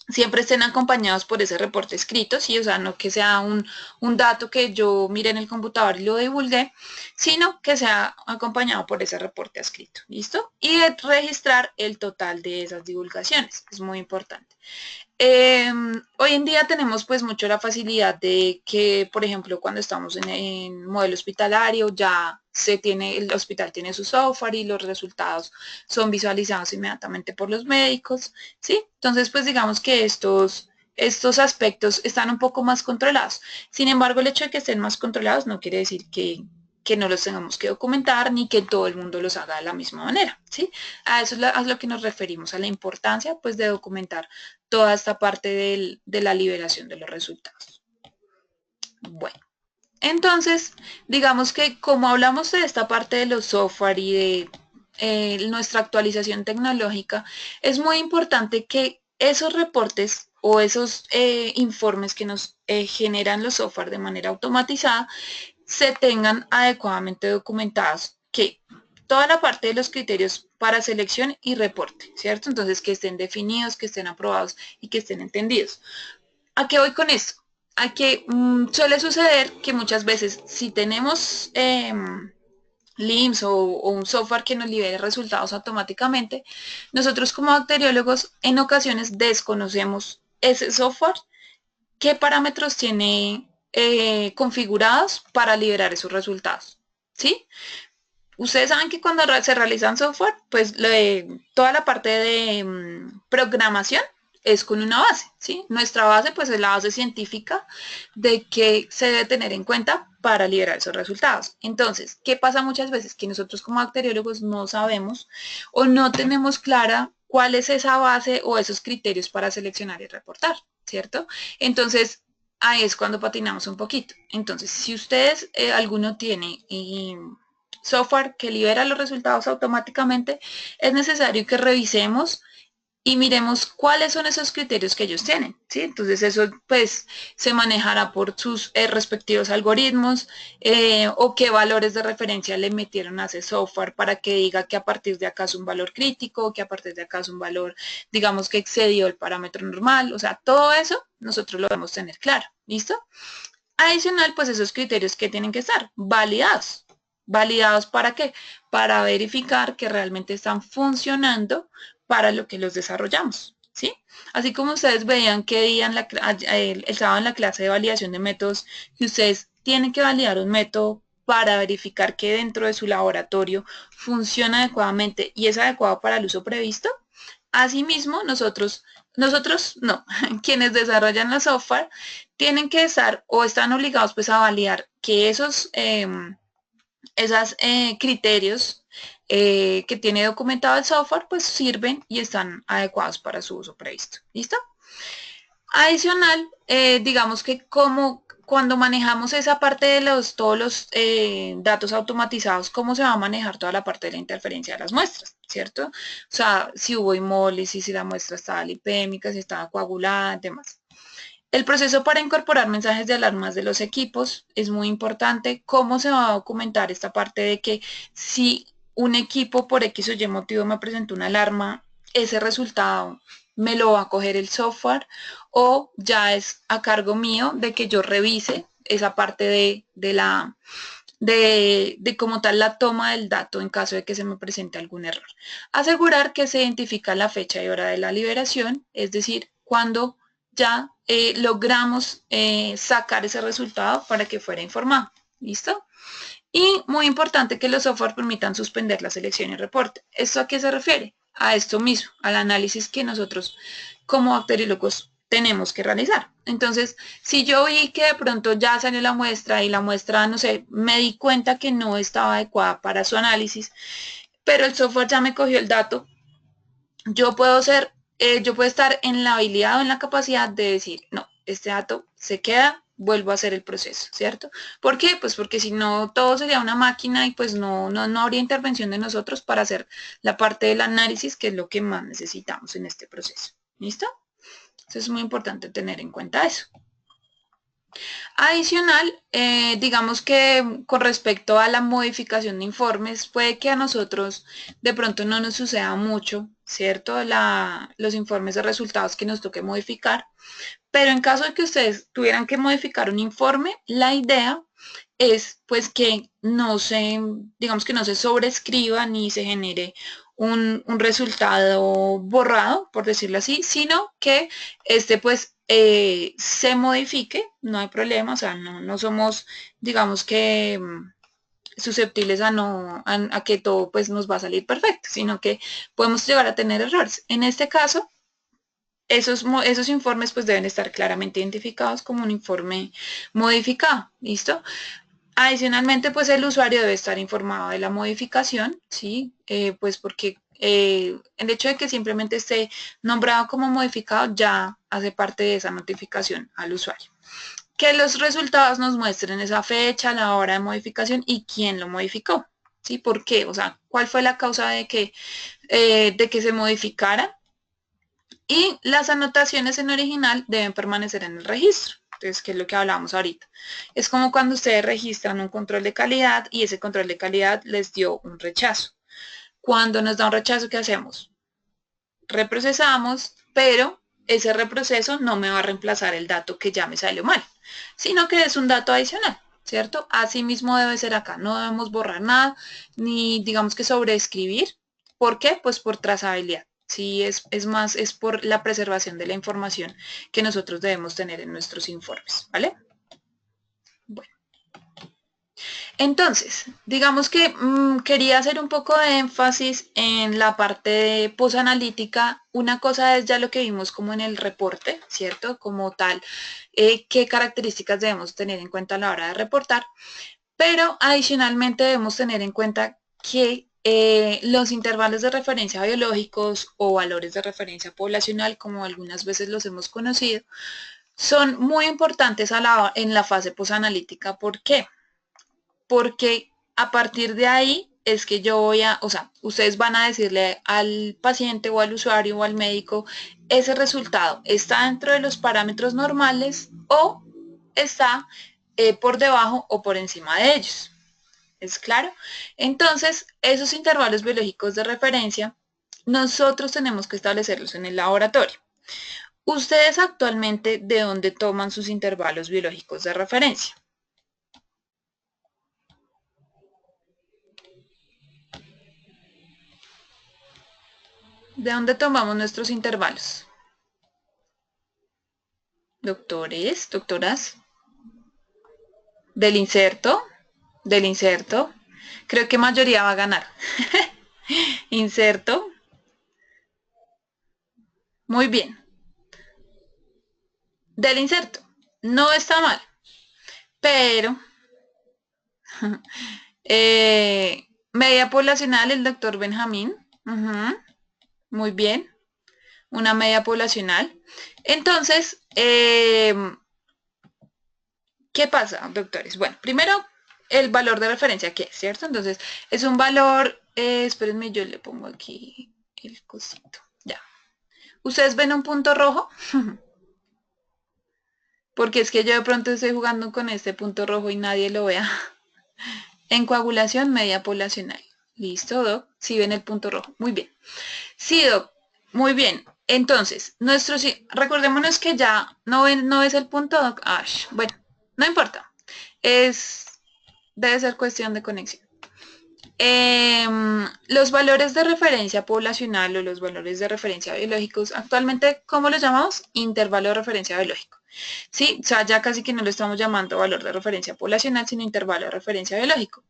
siempre estén acompañados por ese reporte escrito, ¿sí? O sea, no que sea un dato que yo mire en el computador y lo divulgué, sino que sea acompañado por ese reporte escrito, ¿listo? Y de registrar el total de esas divulgaciones, es muy importante. Hoy en día tenemos pues mucho la facilidad de que, por ejemplo, cuando estamos en modelo hospitalario, ya el hospital tiene su software y los resultados son visualizados inmediatamente por los médicos, ¿sí? Entonces, pues digamos que estos aspectos están un poco más controlados. Sin embargo, el hecho de que estén más controlados no quiere decir que no los tengamos que documentar ni que todo el mundo los haga de la misma manera, ¿sí? A eso es a lo que nos referimos, a la importancia pues de documentar toda esta parte de la liberación de los resultados. Bueno, entonces, digamos que como hablamos de esta parte de los software y de nuestra actualización tecnológica, es muy importante que esos reportes o esos informes que nos generan los software de manera automatizada se tengan adecuadamente documentados, que toda la parte de los criterios para selección y reporte, ¿cierto? Entonces, que estén definidos, que estén aprobados y que estén entendidos. ¿A qué voy con esto? A que suele suceder que muchas veces si tenemos LIMS o un software que nos libere resultados automáticamente, nosotros como bacteriólogos en ocasiones desconocemos ese software, qué parámetros tiene configurados para liberar esos resultados, ¿sí? Ustedes saben que cuando se realizan software, pues toda la parte de programación es con una base, ¿sí? Nuestra base, pues es la base científica de que se debe tener en cuenta para liberar esos resultados. Entonces, ¿qué pasa muchas veces? Que nosotros como bacteriólogos no sabemos o no tenemos clara cuál es esa base o esos criterios para seleccionar y reportar, ¿cierto? Entonces, ahí es cuando patinamos un poquito. Entonces, si ustedes, alguno tiene software que libera los resultados automáticamente, es necesario que revisemos y miremos cuáles son esos criterios que ellos tienen, ¿sí? Entonces eso pues se manejará por sus respectivos algoritmos o qué valores de referencia le metieron a ese software para que diga que a partir de acá es un valor crítico, que a partir de acá es un valor, digamos que excedió el parámetro normal, o sea, todo eso nosotros lo debemos tener claro, ¿listo? Adicional, pues esos criterios que tienen que estar validados. ¿Validados para qué? Para verificar que realmente están funcionando para lo que los desarrollamos, ¿sí? Así como ustedes veían que día el sábado en la clase de validación de métodos, que ustedes tienen que validar un método para verificar que dentro de su laboratorio funciona adecuadamente y es adecuado para el uso previsto. Asimismo, nosotros no, quienes desarrollan la software tienen que estar o están obligados pues a validar que esos criterios que tiene documentado el software pues sirven y están adecuados para su uso previsto. ¿Listo? Adicional, digamos que como cuando manejamos esa parte de todos los datos automatizados, cómo se va a manejar toda la parte de la interferencia de las muestras, ¿cierto? O sea, si hubo hemólisis, si la muestra estaba lipémica, si estaba coagulada, demás. El proceso para incorporar mensajes de alarmas de los equipos es muy importante. ¿Cómo se va a documentar esta parte de que si un equipo por X o Y motivo me presentó una alarma, ese resultado me lo va a coger el software o ya es a cargo mío de que yo revise esa parte de como tal la toma del dato en caso de que se me presente algún error? Asegurar que se identifica la fecha y hora de la liberación, es decir, cuando ya logramos sacar ese resultado para que fuera informado. ¿Listo? Y muy importante que los software permitan suspender la selección y reporte. ¿Esto a qué se refiere? A esto mismo, al análisis que nosotros como bacteriólogos tenemos que realizar. Entonces, si yo vi que de pronto ya salió la muestra y la muestra, no sé, me di cuenta que no estaba adecuada para su análisis, pero el software ya me cogió el dato, yo puedo estar en la habilidad o en la capacidad de decir, no, este dato se queda, vuelvo a hacer el proceso, ¿cierto? ¿Por qué? Pues porque si no, todo sería una máquina y pues no habría intervención de nosotros para hacer la parte del análisis, que es lo que más necesitamos en este proceso. ¿Listo? Entonces es muy importante tener en cuenta eso. Adicional, digamos que con respecto a la modificación de informes, puede que a nosotros de pronto no nos suceda mucho, ¿cierto? Los informes de resultados que nos toque modificar, pero en caso de que ustedes tuvieran que modificar un informe, la idea es pues que no se, digamos que no se sobrescriba ni se genere un resultado borrado, por decirlo así, sino que este pues se modifique, no hay problema, o sea, no somos, digamos que susceptibles a que todo pues nos va a salir perfecto, sino que podemos llegar a tener errores. En este caso, esos informes pues deben estar claramente identificados como un informe modificado, ¿listo? Adicionalmente, pues el usuario debe estar informado de la modificación, ¿sí? Pues porque el hecho de que simplemente esté nombrado como modificado ya hace parte de esa notificación al usuario. Que los resultados nos muestren esa fecha, la hora de modificación y quién lo modificó, ¿sí? ¿Por qué? O sea, ¿cuál fue la causa de que se modificara? Y las anotaciones en original deben permanecer en el registro. Entonces, ¿qué es lo que hablábamos ahorita? Es como cuando ustedes registran un control de calidad y ese control de calidad les dio un rechazo. Cuando nos da un rechazo, ¿qué hacemos? Reprocesamos, pero ese reproceso no me va a reemplazar el dato que ya me salió mal, sino que es un dato adicional. ¿cierto? Así mismo debe ser acá, no debemos borrar nada, ni digamos que sobreescribir. ¿Por qué? Pues por trazabilidad. Sí, es más, es por la preservación de la información que nosotros debemos tener en nuestros informes, ¿vale? Bueno. Entonces, digamos que quería hacer un poco de énfasis en la parte de posanalítica. Una cosa es ya lo que vimos como en el reporte, ¿cierto? Como tal, qué características debemos tener en cuenta a la hora de reportar, pero adicionalmente debemos tener en cuenta que los intervalos de referencia biológicos o valores de referencia poblacional, como algunas veces los hemos conocido, son muy importantes en la fase posanalítica. ¿Por qué? Porque a partir de ahí es que yo voy a, o sea, ustedes van a decirle al paciente o al usuario o al médico, ese resultado está dentro de los parámetros normales o está por debajo o por encima de ellos. ¿Es claro? Entonces, esos intervalos biológicos de referencia, nosotros tenemos que establecerlos en el laboratorio. ¿Ustedes actualmente de dónde toman sus intervalos biológicos de referencia? ¿De dónde tomamos nuestros intervalos? Doctores, doctoras, del inserto, del inserto. Creo que mayoría va a ganar. Inserto. Muy bien. Del inserto. No está mal. Pero, media poblacional, el doctor Benjamín. Muy bien. Una media poblacional. Entonces, ¿qué pasa, doctores? Bueno, primero, el valor de referencia, ¿qué es? ¿Cierto? Entonces, es un valor, espérenme, yo le pongo aquí el cosito. Ya. ¿Ustedes ven un punto rojo? Porque es que yo de pronto estoy jugando con este punto rojo y nadie lo vea. En coagulación media poblacional. ¿Listo, Doc? Sí ven el punto rojo. Muy bien. Sí, Doc. Muy bien. Entonces, recordémonos que ya no ves el punto, Doc. Bueno, no importa. Debe ser cuestión de conexión. Los valores de referencia poblacional o los valores de referencia biológicos, actualmente, ¿cómo los llamamos? Intervalo de referencia biológico. Sí, o sea, ya casi que no lo estamos llamando valor de referencia poblacional, sino intervalo de referencia biológico.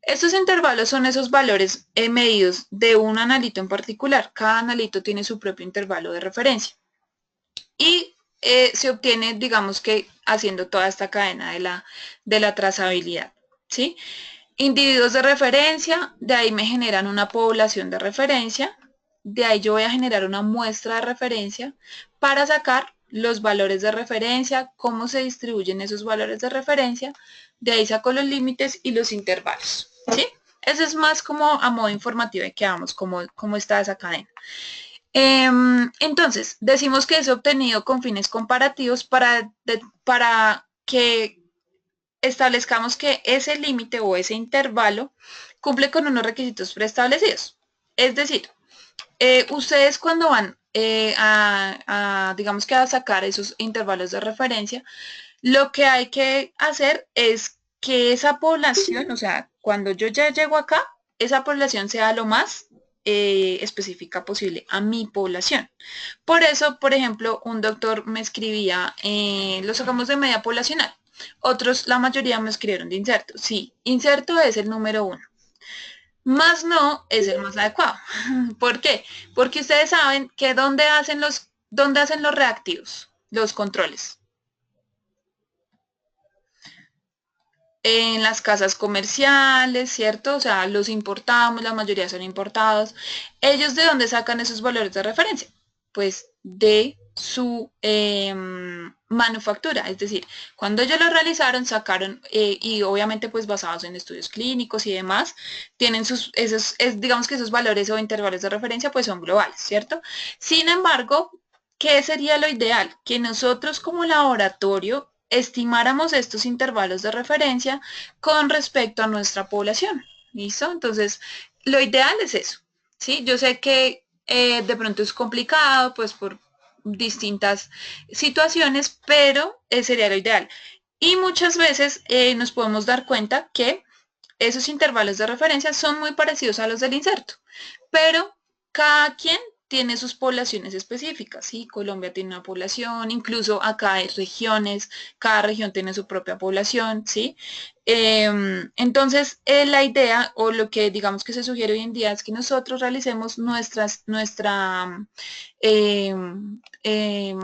Estos intervalos son esos valores medidos de un analito en particular. Cada analito tiene su propio intervalo de referencia. Y se obtiene, digamos que, haciendo toda esta cadena de la trazabilidad. ¿Sí? Individuos de referencia, de ahí me generan una población de referencia, de ahí yo voy a generar una muestra de referencia para sacar los valores de referencia, cómo se distribuyen esos valores de referencia, de ahí saco los límites y los intervalos, ¿sí? Eso es más como a modo informativo de que vamos, cómo está esa cadena. Entonces, decimos que es obtenido con fines comparativos para que establezcamos que ese límite o ese intervalo cumple con unos requisitos preestablecidos. Es decir, ustedes cuando van digamos que a sacar esos intervalos de referencia, lo que hay que hacer es que esa población, o sea, cuando yo ya llego acá, esa población sea lo más específica posible a mi población. Por eso, por ejemplo, un doctor me escribía, lo sacamos de media poblacional. Otros, la mayoría me escribieron de inserto. Sí, inserto es el número 1. Más no es el más adecuado. ¿Por qué? Porque ustedes saben que dónde hacen los reactivos, los controles. En las casas comerciales, ¿cierto? O sea, los importamos, la mayoría son importados. ¿Ellos de dónde sacan esos valores de referencia? Pues de su manufactura, es decir, cuando ellos lo realizaron, sacaron, y obviamente pues basados en estudios clínicos y demás, tienen digamos que esos valores o intervalos de referencia pues son globales, ¿cierto? Sin embargo, ¿qué sería lo ideal? Que nosotros como laboratorio estimáramos estos intervalos de referencia con respecto a nuestra población. ¿Listo? Entonces, lo ideal es eso. ¿Sí? Yo sé que de pronto es complicado, pues por distintas situaciones, pero sería lo ideal. Y muchas veces nos podemos dar cuenta que esos intervalos de referencia son muy parecidos a los del inserto, pero cada quien tiene sus poblaciones específicas, ¿sí? Colombia tiene una población, incluso acá hay regiones, cada región tiene su propia población, ¿sí? Entonces, la idea o lo que digamos que se sugiere hoy en día es que nosotros realicemos nuestra eh, eh,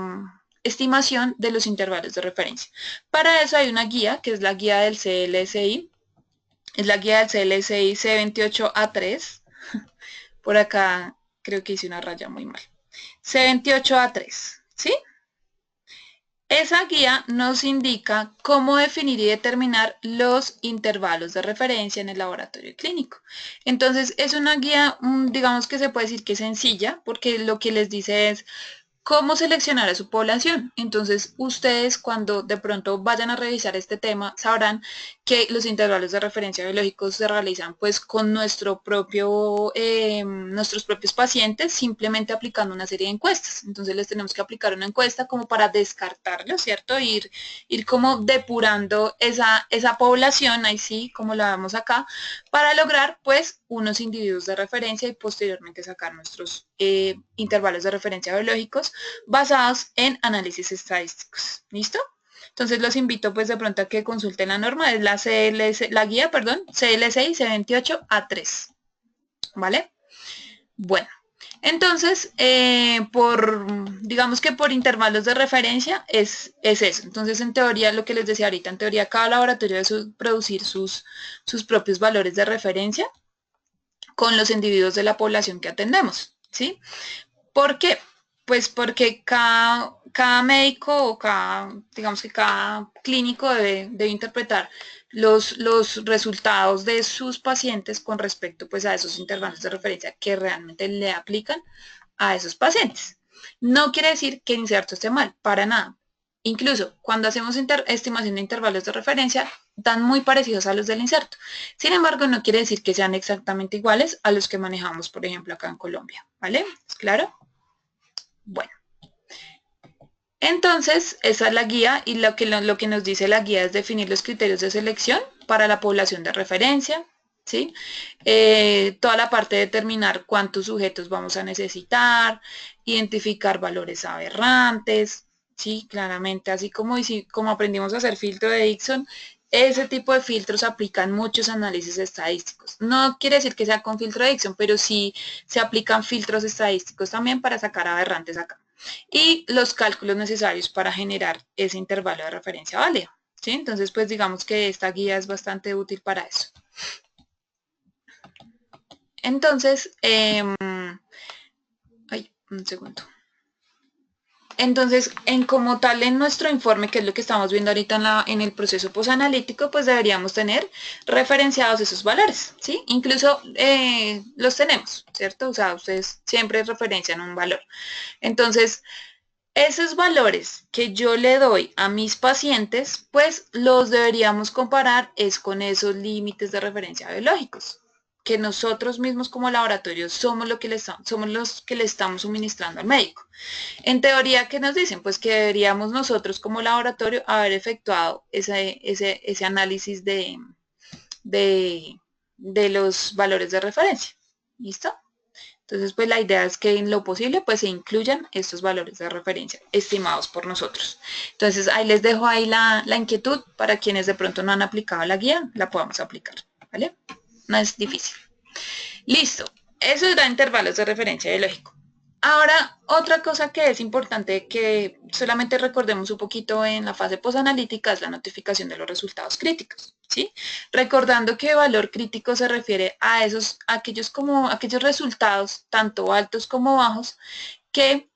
estimación de los intervalos de referencia. Para eso hay una guía, que es la guía del CLSI, es la guía del CLSI C28A3. Por acá creo que hice una raya muy mal. C28A3, ¿sí? Esa guía nos indica cómo definir y determinar los intervalos de referencia en el laboratorio clínico. Entonces, es una guía, digamos que se puede decir que es sencilla, porque lo que les dice es cómo seleccionar a su población. Entonces, ustedes cuando de pronto vayan a revisar este tema, sabrán que los intervalos de referencia biológicos se realizan pues con nuestros propios pacientes, simplemente aplicando una serie de encuestas. Entonces, les tenemos que aplicar una encuesta como para descartarlo, ¿cierto? Ir como depurando esa población, ahí sí, como la vemos acá, para lograr pues unos individuos de referencia y posteriormente sacar nuestros intervalos de referencia biológicos basados en análisis estadísticos. ¿Listo? Entonces los invito pues de pronto a que consulten la norma, es la guía, perdón, CL6 C28A3. ¿Vale? Bueno, entonces, digamos que por intervalos de referencia es eso. Entonces, en teoría, lo que les decía ahorita, en teoría, cada laboratorio debe producir sus propios valores de referencia con los individuos de la población que atendemos, ¿sí? ¿Por qué? Pues porque cada médico o digamos que cada clínico debe interpretar los resultados de sus pacientes con respecto pues a esos intervalos de referencia que realmente le aplican a esos pacientes. No quiere decir que inserto esté mal, para nada. Incluso cuando hacemos estimación de intervalos de referencia, dan muy parecidos a los del inserto. Sin embargo, no quiere decir que sean exactamente iguales a los que manejamos, por ejemplo, acá en Colombia. ¿Vale? ¿Es claro? Bueno. Entonces, esa es la guía y lo que nos dice la guía es definir los criterios de selección para la población de referencia, ¿sí? Toda la parte de determinar cuántos sujetos vamos a necesitar, identificar valores aberrantes, ¿sí? Claramente, así como aprendimos a hacer filtro de Dixon, ese tipo de filtros aplican muchos análisis estadísticos. No quiere decir que sea con filtro de Dixon, pero sí se aplican filtros estadísticos también para sacar aberrantes acá y los cálculos necesarios para generar ese intervalo de referencia válido. ¿Sí? Entonces, pues digamos que esta guía es bastante útil para eso. Entonces, un segundo. Entonces, como tal en nuestro informe, que es lo que estamos viendo ahorita en el proceso posanalítico, pues deberíamos tener referenciados esos valores, ¿sí? Incluso los tenemos, ¿cierto? O sea, ustedes siempre referencian un valor. Entonces, esos valores que yo le doy a mis pacientes, pues los deberíamos comparar es con esos límites de referencia biológicos, que nosotros mismos como laboratorio somos los que le estamos suministrando al médico. En teoría, ¿qué nos dicen? Pues que deberíamos nosotros como laboratorio haber efectuado ese análisis de, de los valores de referencia. ¿Listo? Entonces, pues la idea es que en lo posible pues se incluyan estos valores de referencia estimados por nosotros. Entonces, ahí les dejo ahí la inquietud para quienes de pronto no han aplicado la guía, la podamos aplicar, ¿vale? No es difícil. Listo. Eso da intervalos de referencia biológico. Ahora, otra cosa que es importante que solamente recordemos un poquito en la fase posanalítica es la notificación de los resultados críticos, ¿sí? Recordando que valor crítico se refiere a aquellos resultados, tanto altos como bajos, que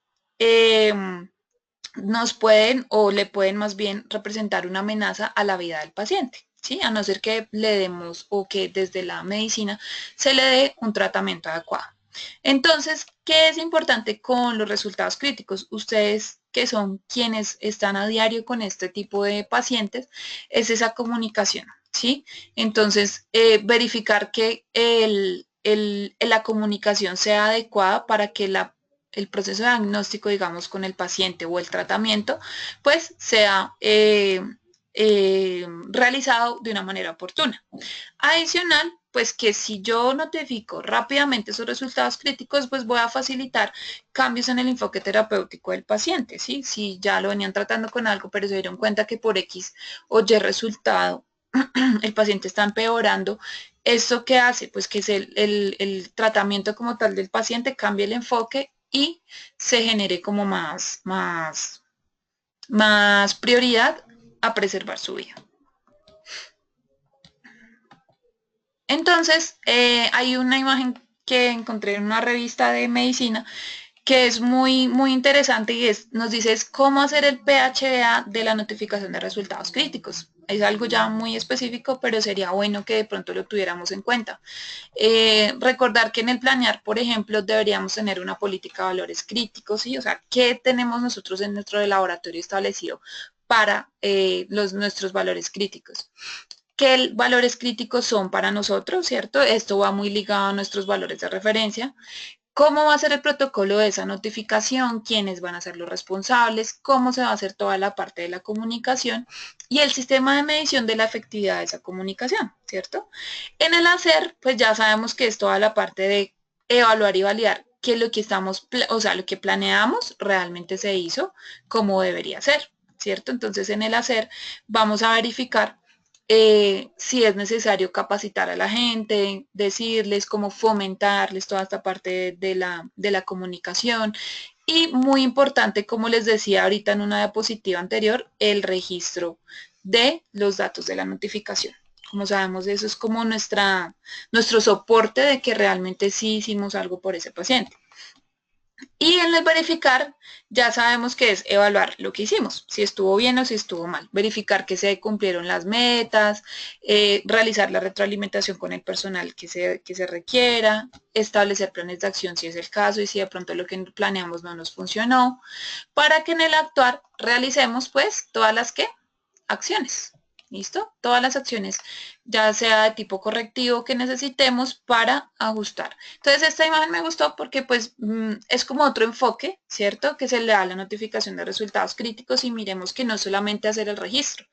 nos pueden o le pueden más bien representar una amenaza a la vida del paciente, ¿sí? A no ser que le demos o que desde la medicina se le dé un tratamiento adecuado. Entonces, ¿qué es importante con los resultados críticos? Ustedes que son quienes están a diario con este tipo de pacientes, es esa comunicación, ¿sí? Entonces, verificar que la comunicación sea adecuada para que el proceso de diagnóstico, digamos, con el paciente o el tratamiento, pues sea realizado de una manera oportuna. Adicional, pues que si yo notifico rápidamente esos resultados críticos, pues voy a facilitar cambios en el enfoque terapéutico del paciente, ¿sí? Si ya lo venían tratando con algo, pero se dieron cuenta que por X o Y resultado el paciente está empeorando, ¿esto qué hace? Pues que el tratamiento como tal del paciente cambie el enfoque y se genere como más prioridad a preservar su vida. Entonces, hay una imagen que encontré en una revista de medicina que es muy interesante y nos dice es cómo hacer el PHA de la notificación de resultados críticos. Es algo ya muy específico, pero sería bueno que de pronto lo tuviéramos en cuenta. Recordar que en el planear, por ejemplo, deberíamos tener una política de valores críticos, ¿sí? O sea, ¿qué tenemos nosotros en nuestro laboratorio establecido para nuestros valores críticos? ¿Qué valores críticos son para nosotros, cierto? Esto va muy ligado a nuestros valores de referencia. ¿Cómo va a ser el protocolo de esa notificación? ¿Quiénes van a ser los responsables? ¿Cómo se va a hacer toda la parte de la comunicación? Y el sistema de medición de la efectividad de esa comunicación, ¿cierto? En el hacer, pues ya sabemos que es toda la parte de evaluar y validar que lo que estamos, o sea, lo que planeamos realmente se hizo como debería ser, ¿cierto? Entonces en el hacer vamos a verificar si es necesario capacitar a la gente, decirles cómo fomentarles toda esta parte de la comunicación. Y muy importante, como les decía ahorita en una diapositiva anterior, el registro de los datos de la notificación. Como sabemos, eso es como nuestro soporte de que realmente sí hicimos algo por ese paciente. Y en el verificar, ya sabemos que es evaluar lo que hicimos, si estuvo bien o si estuvo mal. Verificar que se cumplieron las metas, realizar la retroalimentación con el personal que se requiera, establecer planes de acción si es el caso y si de pronto lo que planeamos no nos funcionó, para que en el actuar realicemos pues todas las acciones. ¿Listo? Todas las acciones, ya sea de tipo correctivo que necesitemos para ajustar. Entonces, esta imagen me gustó porque pues es como otro enfoque, ¿cierto? Que se le da la notificación de resultados críticos y miremos que no solamente hacer el registro,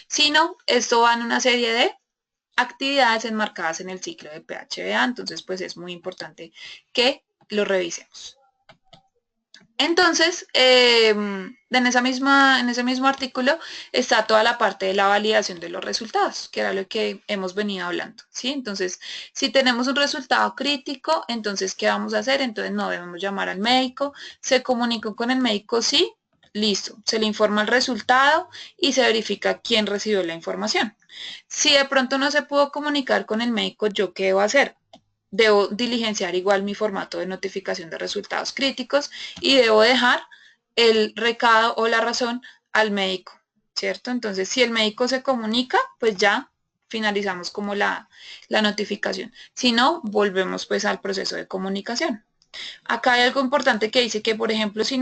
sino esto va en una serie de actividades enmarcadas en el ciclo de PHBA. Entonces, pues es muy importante que lo revisemos. Entonces, en ese mismo artículo está toda la parte de la validación de los resultados, que era lo que hemos venido hablando, ¿sí? Entonces, si tenemos un resultado crítico, entonces, ¿qué vamos a hacer? Entonces, no debemos llamar al médico, se comunicó con el médico, sí, listo, se le informa el resultado y se verifica quién recibió la información. Si de pronto no se pudo comunicar con el médico, ¿yo qué debo hacer? Debo diligenciar igual mi formato de notificación de resultados críticos y debo dejar el recado o la razón al médico, ¿cierto? Entonces, si el médico se comunica, pues ya finalizamos como la notificación. Si no, volvemos pues al proceso de comunicación. Acá hay algo importante que dice que, por ejemplo, si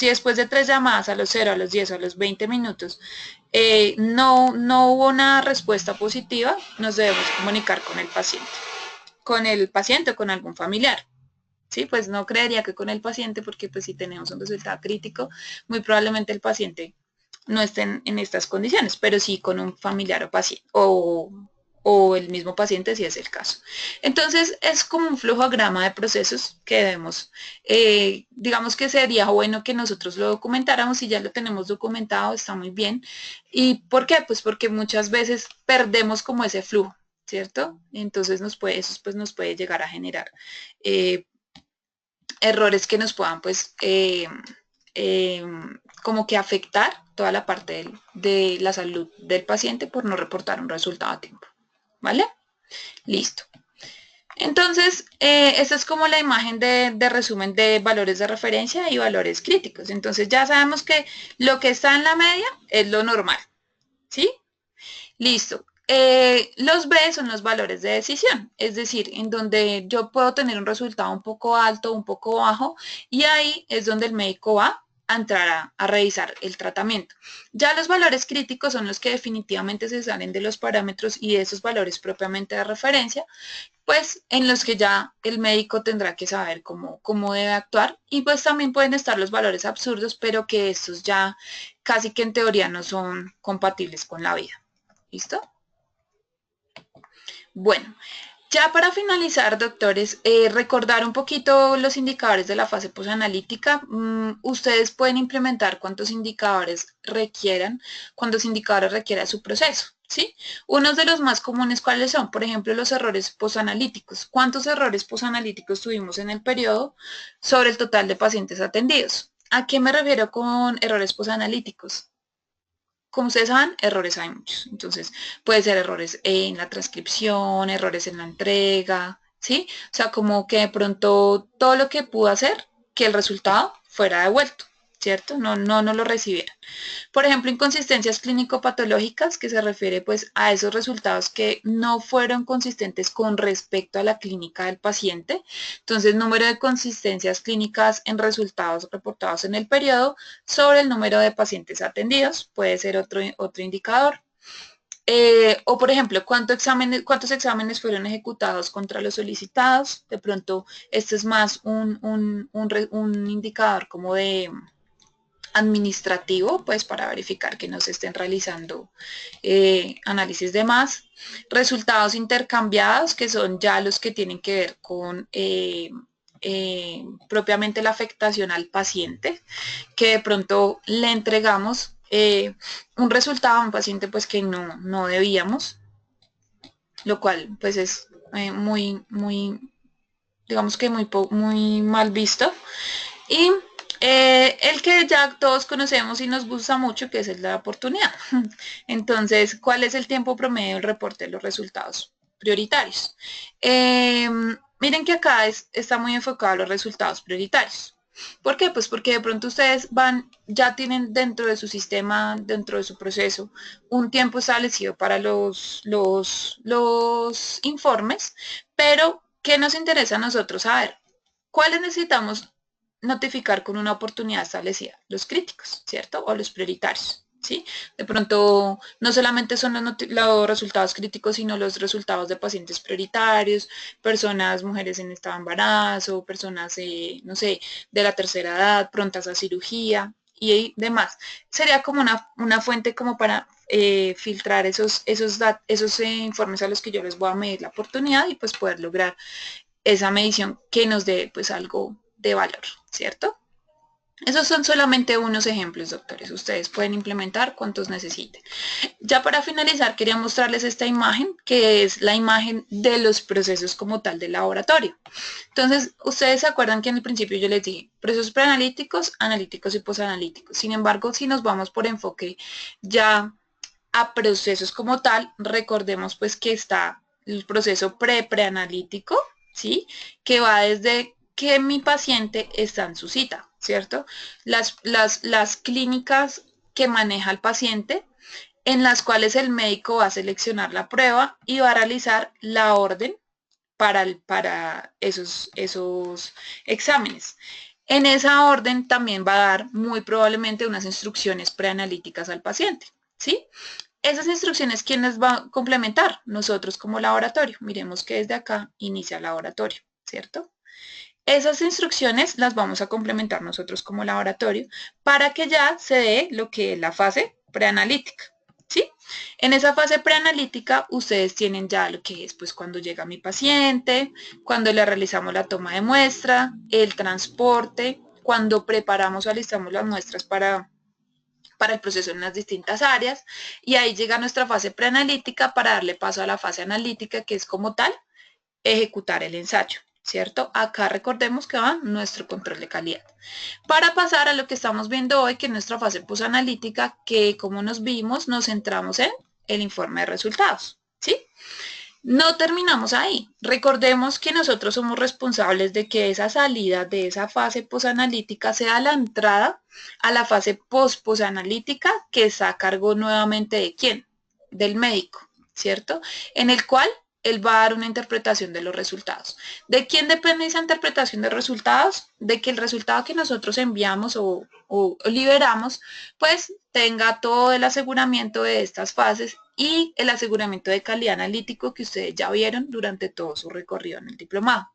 después de 3 llamadas a los 0, a los 10 o a los 20 minutos no hubo una respuesta positiva, nos debemos comunicar con el paciente o con algún familiar. Sí, pues no creería que con el paciente, porque pues si tenemos un resultado crítico, muy probablemente el paciente no esté en estas condiciones, pero sí con un familiar o paciente o el mismo paciente si es el caso. Entonces es como un flujograma de procesos que debemos, digamos que sería bueno que nosotros lo documentáramos. Si ya lo tenemos documentado, está muy bien. ¿Y por qué? Pues porque muchas veces perdemos como ese flujo, ¿cierto? Entonces eso pues nos puede llegar a generar errores que nos puedan pues como que afectar toda la parte de la salud del paciente por no reportar un resultado a tiempo, ¿vale? Listo. Entonces, esta es como la imagen de resumen de valores de referencia y valores críticos. Entonces ya sabemos que lo que está en la media es lo normal, ¿sí? Listo. Los B son los valores de decisión, es decir, en donde yo puedo tener un resultado un poco alto, un poco bajo, y ahí es donde el médico va a entrar a revisar el tratamiento. Ya los valores críticos son los que definitivamente se salen de los parámetros y de esos valores propiamente de referencia, pues en los que ya el médico tendrá que saber cómo debe actuar, y pues también pueden estar los valores absurdos, pero que estos ya casi que en teoría no son compatibles con la vida. ¿Listo? Bueno, ya para finalizar, doctores, recordar un poquito los indicadores de la fase posanalítica. Ustedes pueden implementar cuántos indicadores requieran, cuántos indicadores requiera su proceso, ¿sí? Unos de los más comunes, ¿cuáles son? Por ejemplo, los errores posanalíticos. ¿Cuántos errores posanalíticos tuvimos en el periodo sobre el total de pacientes atendidos? ¿A qué me refiero con errores posanalíticos? Como ustedes saben, errores hay muchos. Entonces, puede ser errores en la transcripción, errores en la entrega, ¿sí? O sea, como que de pronto todo lo que pudo hacer, que el resultado fuera devuelto, ¿cierto? No lo recibieran. Por ejemplo, inconsistencias clínico-patológicas, que se refiere pues a esos resultados que no fueron consistentes con respecto a la clínica del paciente. Entonces, número de consistencias clínicas en resultados reportados en el periodo sobre el número de pacientes atendidos, puede ser otro indicador. O por ejemplo, ¿cuántos exámenes fueron ejecutados contra los solicitados? De pronto, este es más un indicador como de administrativo, pues para verificar que no se estén realizando análisis de más. Resultados intercambiados, que son ya los que tienen que ver con propiamente la afectación al paciente, que de pronto le entregamos un resultado a un paciente pues que no debíamos, lo cual pues es digamos que muy mal visto. Y el que ya todos conocemos y nos gusta mucho, que es el de la oportunidad. Entonces, ¿cuál es el tiempo promedio del reporte de los resultados prioritarios? Miren que acá está muy enfocado a los resultados prioritarios. ¿Por qué? Pues porque de pronto ustedes ya tienen dentro de su sistema, dentro de su proceso, un tiempo establecido para los informes, pero ¿qué nos interesa a nosotros saber? ¿Cuáles necesitamos notificar con una oportunidad establecida? Los críticos, ¿cierto? O los prioritarios, ¿sí? De pronto, no solamente son los resultados críticos, sino los resultados de pacientes prioritarios, personas, mujeres en estado de embarazo, personas, no sé, de la tercera edad, prontas a cirugía y demás. Sería como una fuente como para filtrar esos informes a los que yo les voy a medir la oportunidad y pues poder lograr esa medición que nos dé pues algo de valor, ¿cierto? Esos son solamente unos ejemplos, doctores. Ustedes pueden implementar cuantos necesiten. Ya para finalizar, quería mostrarles esta imagen, que es la imagen de los procesos como tal del laboratorio. Entonces, ustedes se acuerdan que en el principio yo les dije procesos preanalíticos, analíticos y posanalíticos. Sin embargo, si nos vamos por enfoque ya a procesos como tal, recordemos pues que está el proceso preanalítico, ¿sí? Que va desde que mi paciente está en su cita, ¿cierto? Las clínicas que maneja el paciente, en las cuales el médico va a seleccionar la prueba y va a realizar la orden para esos exámenes. En esa orden también va a dar muy probablemente unas instrucciones preanalíticas al paciente, ¿sí? Esas instrucciones, ¿quién las va a complementar? Nosotros como laboratorio. Miremos que desde acá inicia el laboratorio, ¿cierto? Esas instrucciones las vamos a complementar nosotros como laboratorio para que ya se dé lo que es la fase preanalítica, ¿sí? En esa fase preanalítica ustedes tienen ya lo que es pues cuando llega mi paciente, cuando le realizamos la toma de muestra, el transporte, cuando preparamos o alistamos las muestras para el proceso en las distintas áreas, y ahí llega nuestra fase preanalítica para darle paso a la fase analítica, que es como tal ejecutar el ensayo, ¿cierto? Acá recordemos que va nuestro control de calidad. Para pasar a lo que estamos viendo hoy, que es nuestra fase posanalítica, que como nos vimos, nos centramos en el informe de resultados, ¿sí? No terminamos ahí. Recordemos que nosotros somos responsables de que esa salida de esa fase posanalítica sea la entrada a la fase posanalítica, que está a cargo nuevamente de ¿quién? Del médico, ¿cierto? En el cual él va a dar una interpretación de los resultados. ¿De quién depende esa interpretación de resultados? De que el resultado que nosotros enviamos o liberamos, pues tenga todo el aseguramiento de estas fases y el aseguramiento de calidad analítico que ustedes ya vieron durante todo su recorrido en el diplomado.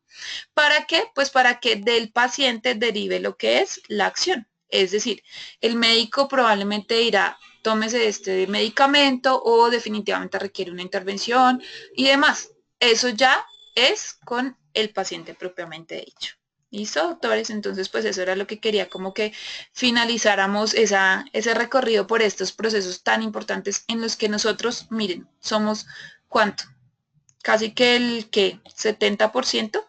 ¿Para qué? Pues para que del paciente derive lo que es la acción. Es decir, el médico probablemente dirá, tómese este medicamento o definitivamente requiere una intervención y demás. Eso ya es con el paciente propiamente dicho. ¿Listo, doctores? Entonces, pues eso era lo que quería, como que finalizáramos ese recorrido por estos procesos tan importantes en los que nosotros, miren, somos, ¿cuánto? Casi que el, ¿qué? 70%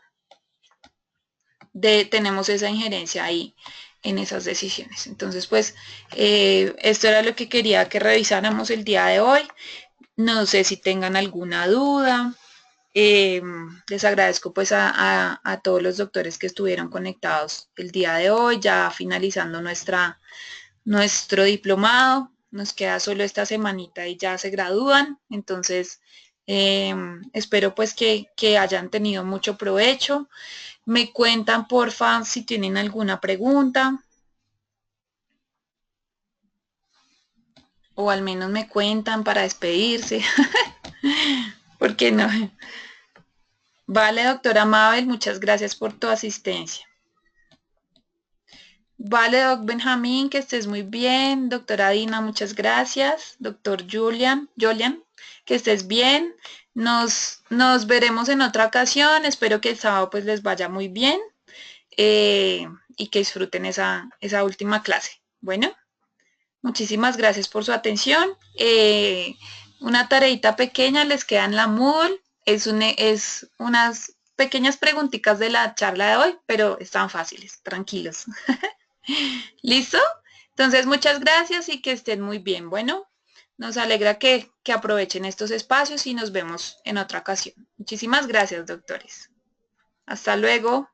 tenemos esa injerencia ahí en esas decisiones. Entonces, pues, esto era lo que quería que revisáramos el día de hoy. No sé si tengan alguna duda. Les agradezco pues a todos los doctores que estuvieron conectados el día de hoy, ya finalizando nuestro diplomado. Nos queda solo esta semanita y ya se gradúan. Entonces, espero pues que hayan tenido mucho provecho. Me cuentan, porfa, si tienen alguna pregunta. O al menos me cuentan para despedirse. ¿Por qué no? Vale, doctora Mabel, muchas gracias por tu asistencia. Vale, doc Benjamín, que estés muy bien. Doctora Dina, muchas gracias. Doctor Julian, que estés bien. Nos veremos en otra ocasión. Espero que el sábado pues les vaya muy bien y que disfruten esa última clase. Bueno, muchísimas gracias por su atención. Una tareita pequeña les queda en la Moodle. Es unas pequeñas preguntitas de la charla de hoy, pero están fáciles, tranquilos. ¿Listo? Entonces, muchas gracias y que estén muy bien. Bueno, nos alegra que aprovechen estos espacios y nos vemos en otra ocasión. Muchísimas gracias, doctores. Hasta luego.